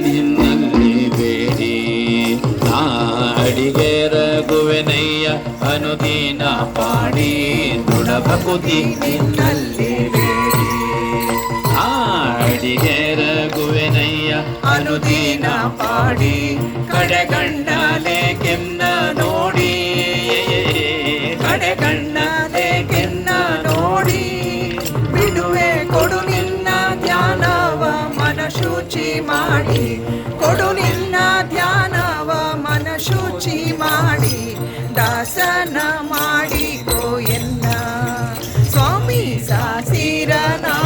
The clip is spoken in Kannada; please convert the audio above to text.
ನಿನ್ನಲ್ಲಿ ಬೇಡಿ ನಾ ಅಡಿಗೆ ರಘುವೆನಯ್ಯ ಅನುದೀನ ಪಾಡಿ ದೃಢ ಭಕುತಿ ನಿನ್ನಲ್ಲಿ ಬೇಡಿ ನಾ ಅಡಿಗೆ ರಘುವೆನಯ್ಯ ಅನುದೀನ ಪಾಡಿ ಕಡೆಗಣ್ಣಲೆ ಕೆನ್ನ ನೋಡಿ ಕಡೆಗಣ್ಣಲೆ ಕೆನ್ನ ನೋಡಿ ಬಿಡುವೆ ಕೊಡು ನಿನ್ನ ಧ್ಯಾನವ ಮನ ಶುಚಿ ಮಾಡಿ ಕೊಡು ನಿನ್ನ ಧ್ಯಾನವ ಮನ ಶುಚಿ ಮಾಡಿ ದಾಸನ ಮಾಡಿಕೋ ಎನ್ನ ಸ್ವಾಮಿ ಸಾಸಿರನಾ